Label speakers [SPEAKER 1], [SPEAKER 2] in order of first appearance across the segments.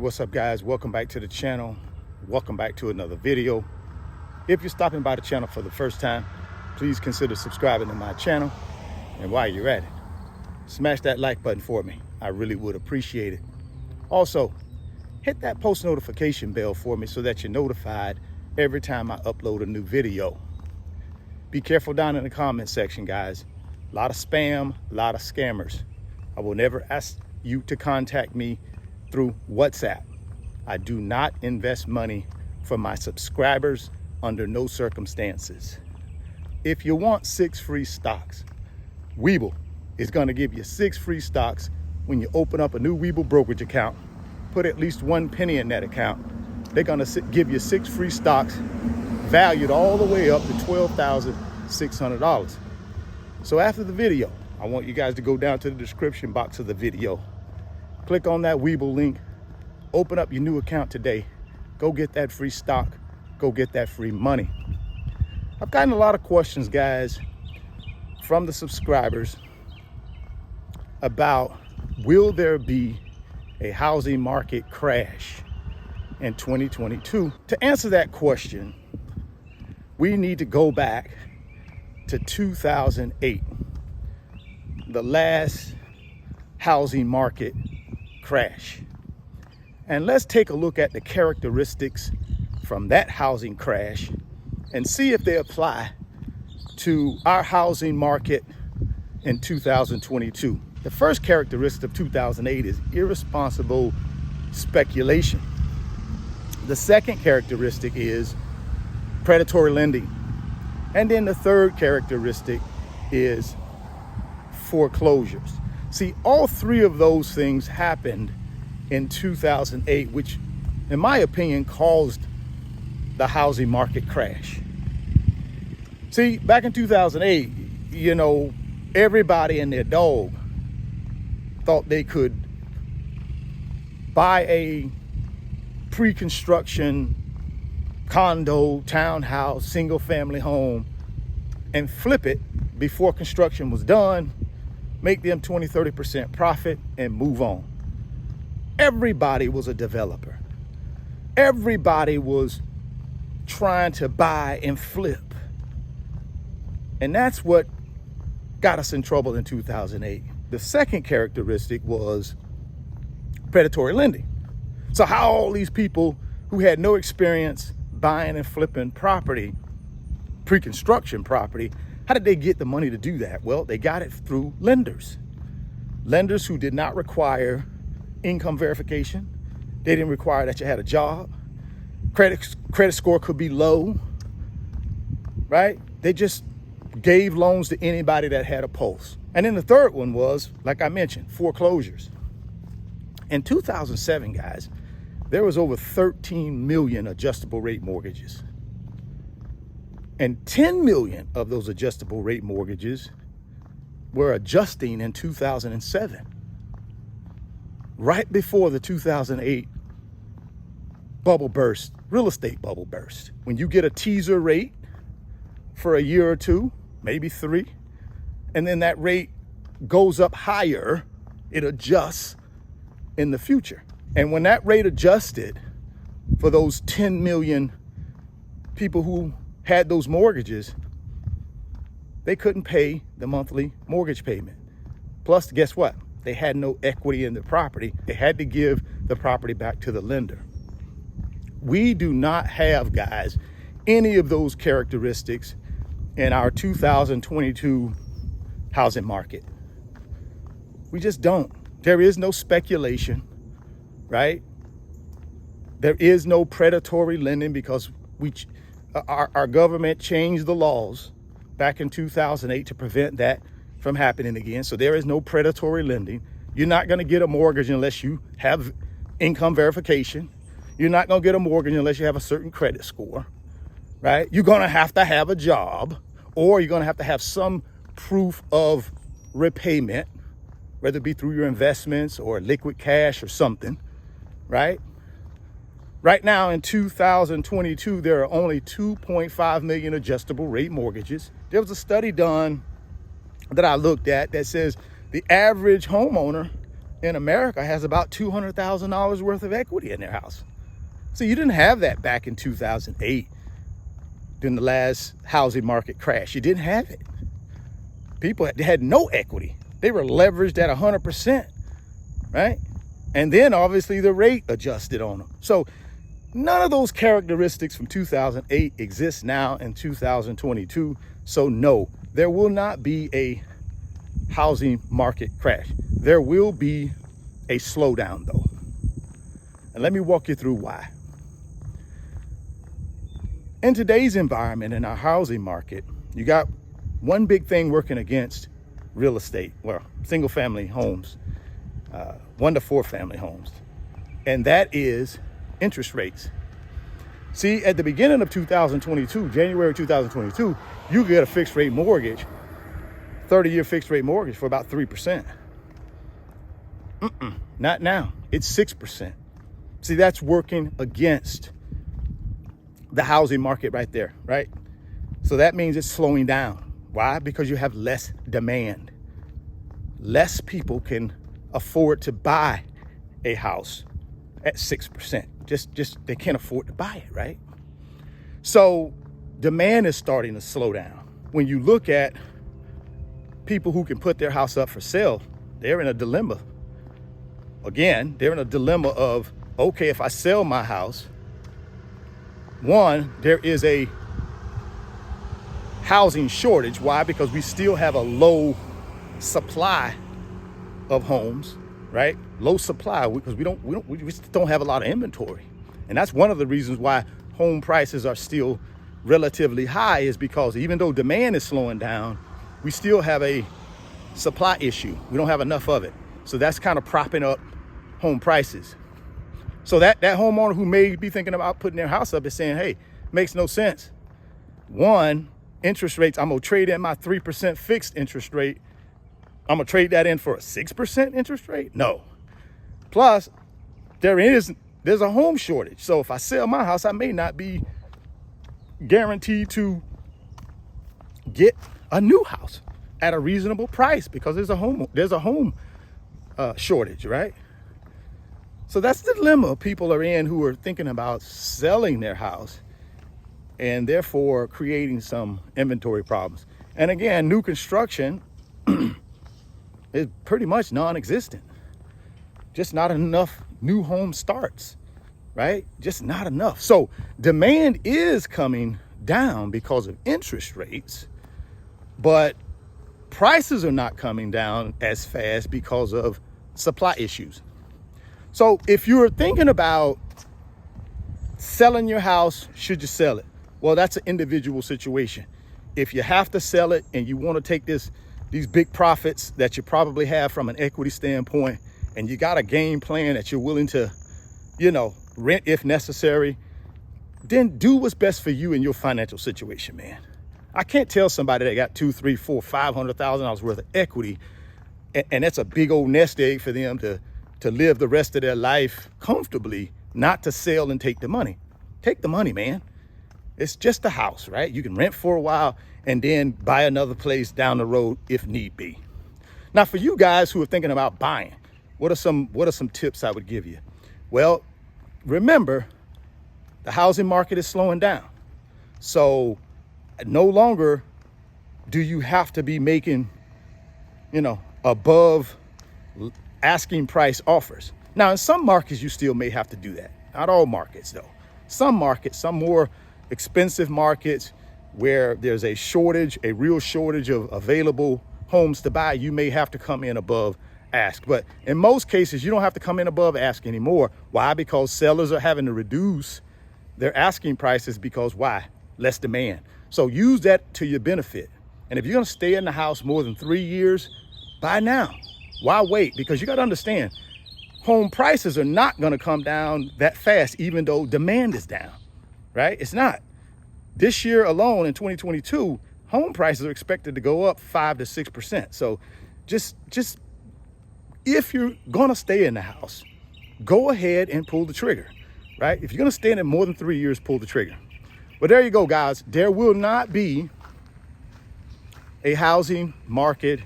[SPEAKER 1] What's up, guys? Welcome back to the channel. Welcome back to another video. If you're stopping by the channel for the first time, please consider subscribing to my channel. And while you're at it, smash that like button for me. I really would appreciate it. Also, hit that post notification bell for me so that you're notified every time I upload a new video. Be careful down in the comment section, guys. A lot of spam, a lot of scammers. I will never ask you to contact me through WhatsApp. I do not invest money for my subscribers under no circumstances. If you want 6 free stocks, Webull is going to give you 6 free stocks when you open up a new Webull brokerage account. Put at least 1 penny in that account. They're going to give you 6 free stocks valued all the way up to $12,600. So after the video, I want you guys to go down to the description box of the video. Click on that Webull link, open up your new account today. Go get that free stock, go get that free money. I've gotten a lot of questions, guys, from the subscribers about will there be a housing market crash in 2022? To answer that question, we need to go back to 2008, the last housing market crash. And let's take a look at the characteristics from that housing crash and see if they apply to our housing market in 2022. The first characteristic of 2008 is irresponsible speculation. The second characteristic is predatory lending. And then the third characteristic is foreclosures. See, all three of those things happened in 2008, which, in my opinion, caused the housing market crash. See, back in 2008, everybody and their dog thought they could buy a pre-construction condo, townhouse, single-family home and flip it before construction was done, make them 20-30% profit and move on. Everybody was a developer. Everybody was trying to buy and flip. And that's what got us in trouble in 2008. The second characteristic was predatory lending. So how all these people who had no experience buying and flipping property, pre-construction property, how did they get the money to do that? Well, they got it through lenders. Lenders who did not require income verification. They didn't require that you had a job. Credit score could be low, right? They just gave loans to anybody that had a pulse. And then the third one was, like I mentioned, foreclosures. In 2007, guys, there was over 13 million adjustable rate mortgages. And 10 million of those adjustable rate mortgages were adjusting in 2007, right before the 2008 bubble burst, real estate bubble burst. When you get a teaser rate for a year or two, maybe 3, and then that rate goes up higher, it adjusts in the future. And when that rate adjusted for those 10 million people who had those mortgages, they couldn't pay the monthly mortgage payment. Plus, guess what? They had no equity in the property. They had to give the property back to the lender. We do not have, guys, any of those characteristics in our 2022 housing market. We just don't. There is no speculation, right? There is no predatory lending because our government changed the laws back in 2008 to prevent that from happening again. So there is no predatory lending. You're not going to get a mortgage unless you have income verification. You're not going to get a mortgage unless you have a certain credit score, right? You're going to have a job, or you're going to have some proof of repayment, whether it be through your investments or liquid cash or something, right? Right now in 2022, there are only 2.5 million adjustable rate mortgages. There was a study done that I looked at that says the average homeowner in America has about $200,000 worth of equity in their house. So you didn't have that back in 2008 during the last housing market crash. You didn't have it. People had no equity. They were leveraged at 100%, right? And then obviously the rate adjusted on them. So none of those characteristics from 2008 exist now in 2022. So no, there will not be a housing market crash. There will be a slowdown though. And let me walk you through why. In today's environment, in our housing market, you got one big thing working against real estate, well, single family homes, 1 to 4 family homes. And that is interest rates. See, at the beginning of 2022, January 2022, you could get a fixed rate mortgage, 30-year fixed rate mortgage for about 3%. Not now. It's 6%. See, that's working against the housing market right there, right? So that means it's slowing down. Why? Because you have less demand. Less people can afford to buy a house at 6%. Just they can't afford to buy it, right? So demand is starting to slow down. When you look at people who can put their house up for sale, they're in a dilemma. Again, they're in a dilemma of, okay, if I sell my house, one, there is a housing shortage. Why? Because we still have a low supply of homes, right? Low supply because we just don't have a lot of inventory. And that's one of the reasons why home prices are still relatively high, is because even though demand is slowing down, we still have a supply issue. We don't have enough of it. So that's kind of propping up home prices. So that homeowner who may be thinking about putting their house up is saying, hey, makes no sense. One, interest rates, I'm gonna trade in my 3% fixed interest rate. I'm gonna trade that in for a 6% interest rate? No. Plus, there's a home shortage. So if I sell my house, I may not be guaranteed to get a new house at a reasonable price because there's a home shortage, right? So that's the dilemma people are in who are thinking about selling their house and therefore creating some inventory problems. And again, new construction is pretty much non-existent. Just not enough new home starts, right? Just not enough. So demand is coming down because of interest rates, but prices are not coming down as fast because of supply issues. So if you're thinking about selling your house, should you sell it? Well, that's an individual situation. If you have to sell it and you want to take these big profits that you probably have from an equity standpoint, and you got a game plan that you're willing to, rent if necessary, then do what's best for you and your financial situation, man. I can't tell somebody that got $200,000, $300,000, $400,000, $500,000 worth of equity, and that's a big old nest egg for them to live the rest of their life comfortably, not to sell and take the money. Take the money, man. It's just a house, right? You can rent for a while and then buy another place down the road if need be. Now, for you guys who are thinking about buying, what are some tips I would give you? Well, remember, the housing market is slowing down. So no longer do you have to be making, above asking price offers. Now, in some markets, you still may have to do that. Not all markets, though. Some markets, some more expensive markets where there's a real shortage of available homes to buy, you may have to come in above ask. But in most cases, you don't have to come in above ask anymore. Why? Because sellers are having to reduce their asking prices because why? Less demand. So use that to your benefit. And if you're going to stay in the house more than 3 years, buy now. Why wait? Because you got to understand, home prices are not going to come down that fast, even though demand is down, right? It's not. This year alone in 2022, home prices are expected to go up 5 to 6%. So just if you're going to stay in the house, go ahead and pull the trigger, right? If you're going to stay in it more than 3 years, pull the trigger. But there you go, guys. There will not be a housing market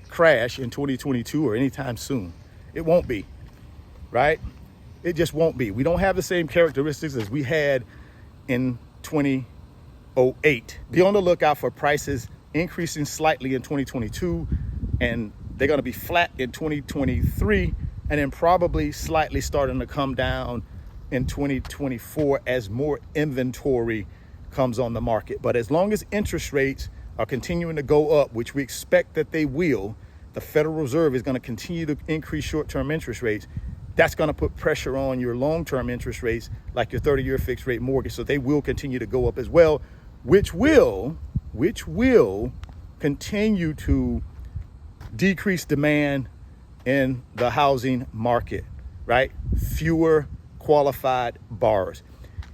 [SPEAKER 1] crash in 2022 or anytime soon. It won't be, right? It just won't be. We don't have the same characteristics as we had in 2008. Be on the lookout for prices increasing slightly in 2022, and they're going to be flat in 2023, and then probably slightly starting to come down in 2024 as more inventory comes on the market. But as long as interest rates are continuing to go up, which we expect that they will, the Federal Reserve is going to continue to increase short-term interest rates. That's going to put pressure on your long-term interest rates, like your 30-year fixed rate mortgage. So they will continue to go up as well, which will continue to decrease demand in the housing market, right? Fewer qualified borrowers.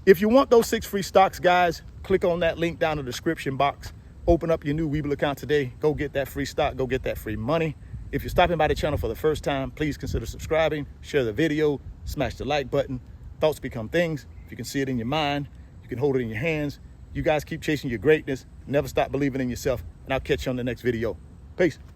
[SPEAKER 1] If you want those 6 free stocks, guys, click on that link down in the description box. Open up your new Webull account today. Go get that free stock. Go get that free money. If you're stopping by the channel for the first time, please consider subscribing, share the video, smash the like button. Thoughts become things. If you can see it in your mind, you can hold it in your hands. You guys keep chasing your greatness. Never stop believing in yourself. And I'll catch you on the next video. Peace.